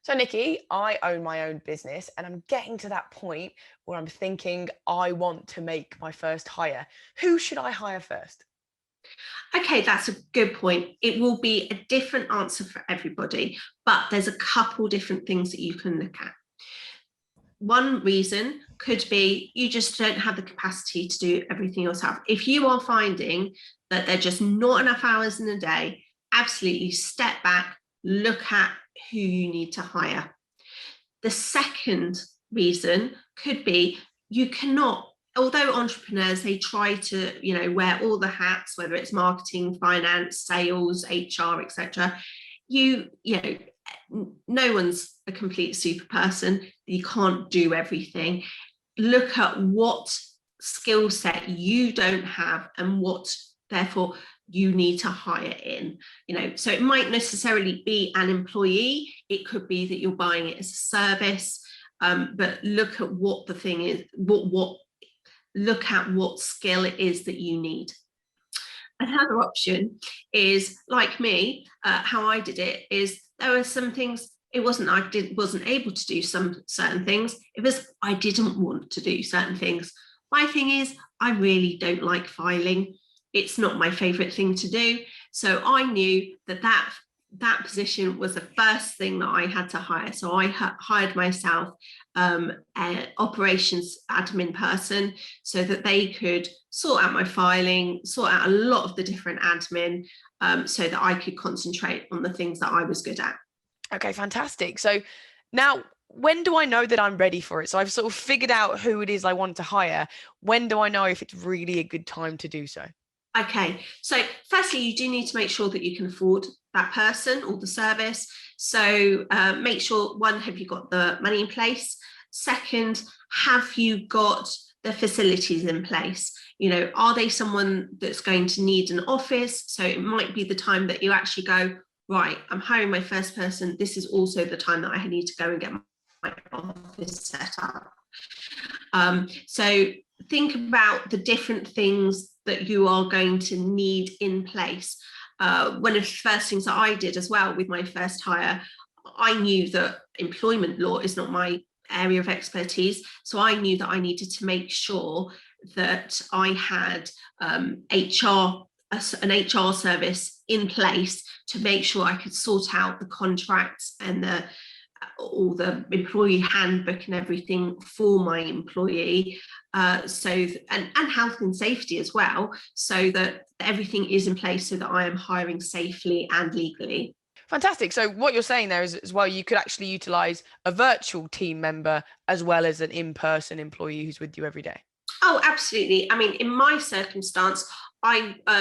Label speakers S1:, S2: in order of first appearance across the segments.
S1: So, Nikki, I own my own business and I'm getting to that point where I'm thinking I want to make my first hire. Who should I hire first?
S2: Okay, that's a good point. It will be a different answer for everybody, but there's a couple different things that you can look at. One reason could be you just don't have the capacity to do everything yourself. If you are finding that there are just not enough hours in a day, absolutely step back, look at who you need to hire. The second reason could be you cannot, although entrepreneurs, they try to, wear all the hats, whether it's marketing, finance, sales, HR, etc. You know, no one's a complete super person. You can't do everything. Look at what skill set you don't have and what therefore you need to hire in. So it might necessarily be an employee, it could be that you're buying it as a service, but look at what the thing is, look at what skill it is that you need. Another option is, like me, how I did it is there were some things, it wasn't wasn't able to do some certain things, it was I didn't want to do certain things. My thing is, I really don't like filing. It's not my favorite thing to do. So I knew that position was the first thing that I had to hire. So I hired myself an operations admin person so that they could sort out my filing, sort out a lot of the different admin, so that I could concentrate on the things that I was good at.
S1: Okay, fantastic. So now, when do I know that I'm ready for it? So I've sort of figured out who it is I want to hire. When do I know if it's really a good time to do so?
S2: Okay, so firstly, you do need to make sure that you can afford that person or the service. So make sure, one, have you got the money in place? Second, have you got the facilities in place? Are they someone that's going to need an office? So it might be the time that you actually go, right, I'm hiring my first person. This is also the time that I need to go and get my office set up. So think about the different things that you are going to need in place. One of the first things that I did as well with my first hire, I knew that employment law is not my area of expertise. So I knew that I needed to make sure that I had an HR service in place to make sure I could sort out the contracts and all the employee handbook and everything for my employee, and health and safety as well, so that everything is in place so that I am hiring safely and legally.
S1: Fantastic. So what you're saying there is as well, you could actually utilize a virtual team member as well as an in-person employee who's with you every day.
S2: Oh, absolutely. I mean, in my circumstance,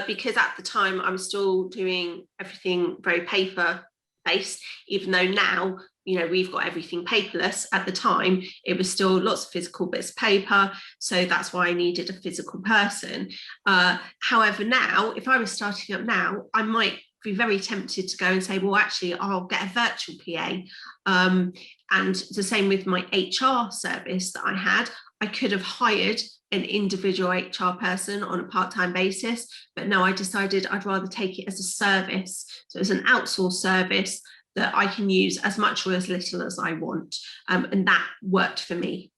S2: because at the time I was still doing everything very paper based, even though now, we've got everything paperless. At the time, it was still lots of physical bits of paper. So that's why I needed a physical person. However, now, if I was starting up now, I might be very tempted to go and say, well, actually, I'll get a virtual PA. And the same with my HR service that I had. I could have hired an individual HR person on a part-time basis, but no, I decided I'd rather take it as a service. So it's an outsourced service that I can use as much or as little as I want. And that worked for me.